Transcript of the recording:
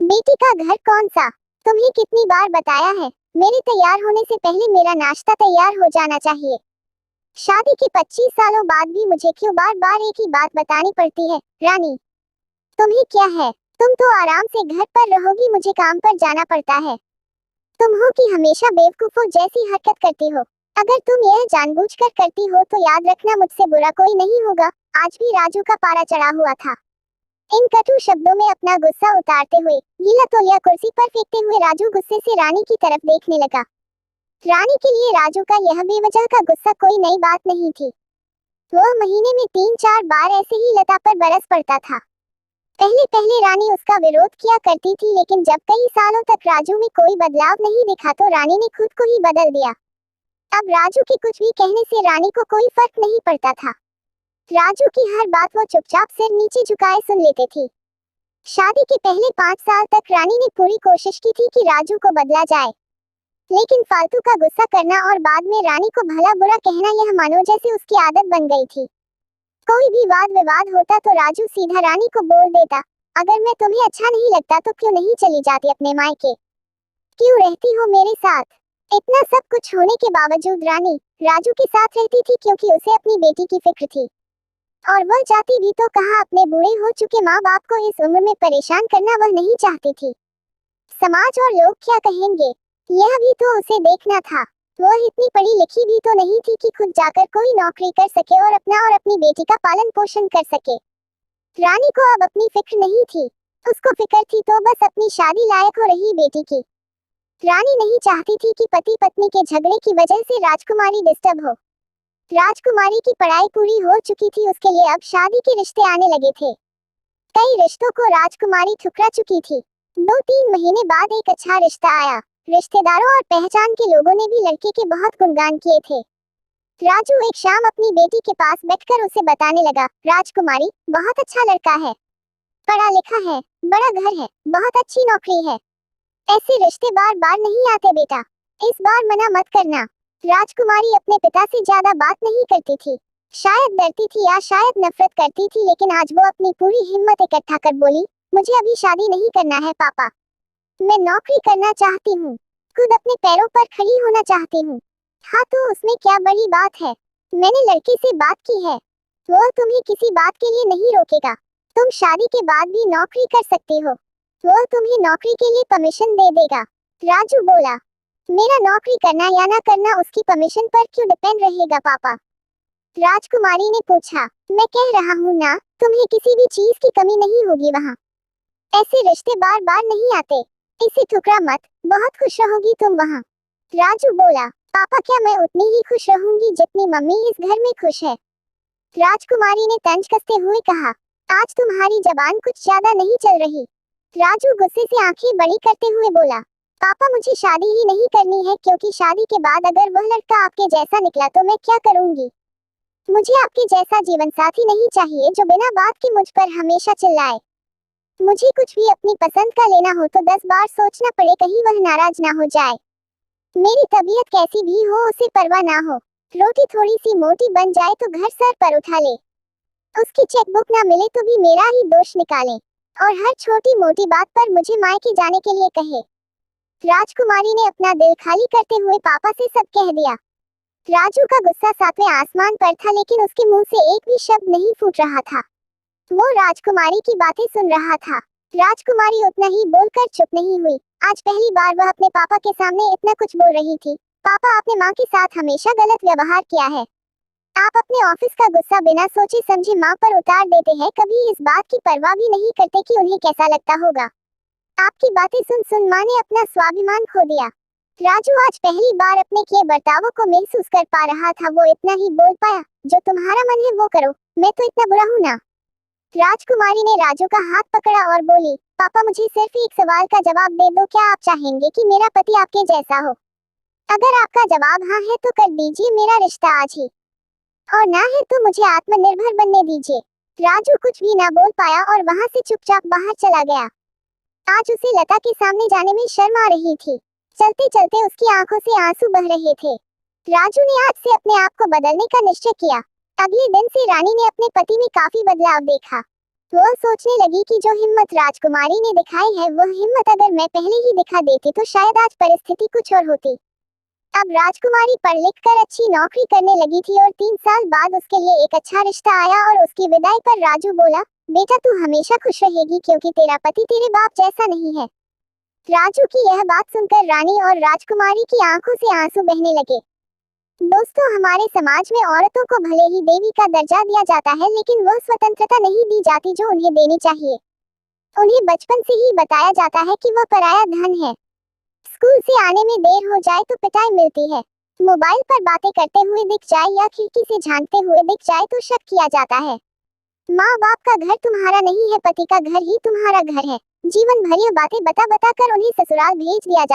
बेटी का घर कौन सा? तुम्हें कितनी बार बताया है, मेरे तैयार होने से पहले मेरा नाश्ता तैयार हो जाना चाहिए। शादी के 25 सालों बाद भी मुझे क्यों बार बार एक ही बात बतानी पड़ती है? रानी, तुम्हें क्या है? तुम तो आराम से घर पर रहोगी, मुझे काम पर जाना पड़ता है। तुम हो कि हमेशा बेवकूफों जैसी हरकत करती हो। अगर तुम यह जानबूझकर करती हो तो याद रखना, मुझसे बुरा कोई नहीं होगा। आज भी राजू का पारा चढ़ा हुआ था। इन कटु शब्दों में अपना गुस्सा उतारते हुए, गीला तौलिया कुर्सी पर फेंकते हुए राजू गुस्से से रानी की तरफ देखने लगा। रानी के लिए राजू का यह बेवजह का गुस्सा कोई नई बात नहीं थी। वह महीने में 3-4 बार ऐसे ही लता पर बरस पड़ता था। पहले पहले रानी उसका विरोध किया करती थी, लेकिन जब कई सालों तक राजू में कोई बदलाव नहीं दिखा तो रानी ने खुद को ही बदल दिया। अब राजू के कुछ भी कहने से रानी को कोई फर्क नहीं पड़ता था। राजू की हर बात वो चुपचाप सिर नीचे झुकाए सुन लेती थी। शादी के पहले 5 साल तक रानी ने पूरी कोशिश की थी कि राजू को बदला जाए, लेकिन फालतू का गुस्सा करना और बाद में रानी को भला बुरा कहना यह मानो जैसे उसकी आदत बन गई थी। कोई भी वाद विवाद होता तो राजू सीधा रानी को बोल देता, अगर मैं तुम्हें अच्छा नहीं लगता तो क्यों नहीं चली जाती अपने मायके? क्यों रहती हो मेरे साथ? इतना सब कुछ होने के बावजूद रानी राजू के साथ रहती थी क्योंकि उसे अपनी बेटी की फिक्र थी। और वह जाती भी तो कहाँ, अपने बूढ़े हो चुके माँ बाप को इस उम्र में परेशान करना वह नहीं चाहती थी। समाज और लोग क्या कहेंगे, यह भी तो उसे देखना था। वह इतनी पढ़ी लिखी भी तो नहीं थी कि खुद जाकर कोई नौकरी कर सके और अपना और अपनी बेटी का पालन पोषण कर सके। रानी को अब अपनी फिक्र नहीं थी, उसको फिक्र थी तो बस अपनी शादी लायक हो रही बेटी की। रानी नहीं चाहती थी कि पति पत्नी के झगड़े की वजह से राजकुमारी डिस्टर्ब हो। राजकुमारी की पढ़ाई पूरी हो चुकी थी, उसके लिए अब शादी के रिश्ते आने लगे थे। कई रिश्तों को राजकुमारी ठुकरा चुकी थी। 2-3 महीने बाद एक अच्छा रिश्ता आया। रिश्तेदारों और पहचान के लोगों ने भी लड़के के बहुत गुणगान किए थे। राजू एक शाम अपनी बेटी के पास बैठकर उसे बताने लगा, राजकुमारी बहुत अच्छा लड़का है, पढ़ा लिखा है, बड़ा घर है, बहुत अच्छी नौकरी है। ऐसे रिश्ते बार बार नहीं आते बेटा, इस बार मना मत करना। राजकुमारी अपने पिता से ज्यादा बात नहीं करती थी। शायद डरती थी या शायद नफरत करती थी, लेकिन आज वो अपनी पूरी हिम्मत इकट्ठा कर बोली, मुझे अभी शादी नहीं करना है पापा। मैं नौकरी करना चाहती हूँ, खुद अपने पैरों पर खड़ी होना चाहती हूँ। हाँ तो उसमें क्या बड़ी बात है? मैंने लड़के से बात की है, वो तुम्हें किसी बात के लिए नहीं रोकेगा। तुम शादी के बाद भी नौकरी कर सकती हो, वो तुम्हें नौकरी के लिए परमिशन दे देगा। राजू बोला, मेरा नौकरी करना या ना करना उसकी परमिशन पर क्यों डिपेंड रहेगा पापा? राजकुमारी ने पूछा, मैं कह रहा हूँ ना, तुम्हें किसी भी चीज की कमी नहीं होगी वहाँ। ऐसे रिश्ते बार बार नहीं आते, इसे ठुकरा मत, बहुत खुश रहोगी तुम वहाँ। राजू बोला, पापा क्या मैं उतनी ही खुश रहूंगी जितनी मम्मी इस घर में खुश है? राजकुमारी ने तंज कसते हुए कहा, आज तुम्हारी जबान कुछ ज्यादा नहीं चल रही। राजू गुस्से से आंखें बड़ी करते हुए बोला, पापा मुझे शादी ही नहीं करनी है, क्योंकि शादी के बाद अगर वह लड़का आपके जैसा निकला तो मैं क्या करूंगी? मुझे आपके जैसा जीवन साथी नहीं चाहिए जो बिना बात के मुझ पर हमेशा चिल्लाए। मुझे कुछ भी अपनी पसंद का लेना हो तो 10 बार सोचना पड़े, कहीं वह नाराज ना हो जाए। मेरी तबीयत कैसी भी हो उसे परवाह ना हो, रोटी थोड़ी सी मोटी बन जाए तो घर सर पर उठा ले, उसकी चेकबुक ना मिले तो भी मेरा ही दोष निकाले, और हर छोटी मोटी बात पर मुझे मायके जाने के लिए कहे। राजकुमारी ने अपना दिल खाली करते हुए पापा से सब कह दिया। राजू का गुस्सा 7वें आसमान पर था, लेकिन उसके मुंह से एक भी शब्द नहीं फूट रहा था। वो राजकुमारी की बातें सुन रहा था। राजकुमारी उतना ही बोलकर चुप नहीं हुई। आज पहली बार वह अपने पापा के सामने इतना कुछ बोल रही थी। पापा, आपने माँ के साथ हमेशा गलत व्यवहार किया है। आप अपने ऑफिस का गुस्सा बिना सोचे समझे माँ पर उतार देते हैं, कभी इस बात की परवाह भी नहीं करते कि उन्हें कैसा लगता होगा। आपकी बातें सुन सुन माँ ने अपना स्वाभिमान खो दिया। राजू आज पहली बार अपने किए बर्तावों को महसूस कर पा रहा था। वो इतना ही बोल पाया, जो तुम्हारा मन है वो करो, मैं तो इतना बुरा हूँ ना? राजकुमारी ने राजू का हाथ पकड़ा और बोली, पापा मुझे सिर्फ एक सवाल का जवाब दे दो, क्या आप चाहेंगे कि मेरा पति आपके जैसा हो? अगर आपका जवाब हाँ है तो कर दीजिए मेरा रिश्ता आज ही, और ना है तो मुझे आत्मनिर्भर बनने दीजिए। राजू कुछ भी ना बोल पाया और वहाँ से चुपचाप बाहर चला गया। आज उसे लता के सामने जाने में शर्म आ रही थी। चलते चलते उसकी आंखों से आंसू बह रहे थे। राजू ने आज से अपने आप को बदलने का निश्चय किया। अगले दिन से रानी ने अपने पति में काफी बदलाव देखा। वह सोचने लगी कि जो हिम्मत राजकुमारी ने दिखाई है वह हिम्मत अगर मैं पहले ही दिखा देती तो शायद आज परिस्थिति कुछ और होती। अब राजकुमारी पढ़ लिख कर अच्छी नौकरी करने लगी थी और 3 साल बाद उसके लिए एक अच्छा रिश्ता आया और उसकी विदाई पर राजू बोला, बेटा तू हमेशा खुश रहेगी क्योंकि तेरा पति तेरे बाप जैसा नहीं है। राजू की यह बात सुनकर रानी और राजकुमारी की आंखों से आंसू बहने लगे। दोस्तों, हमारे समाज में औरतों को भले ही देवी का दर्जा दिया जाता है लेकिन वह स्वतंत्रता नहीं दी जाती जो उन्हें देनी चाहिए। उन्हें बचपन से ही बताया जाता है कि वह पराया धन है। स्कूल से आने में देर हो जाए तो पिटाई मिलती है। मोबाइल पर बातें करते हुए दिख जाए या खिड़की से झांकते हुए दिख जाए तो शक किया जाता है। माँ बाप का घर तुम्हारा नहीं है, पति का घर ही तुम्हारा घर है। जीवन भर ये बातें बता बता कर उन्हें ससुराल भेज दिया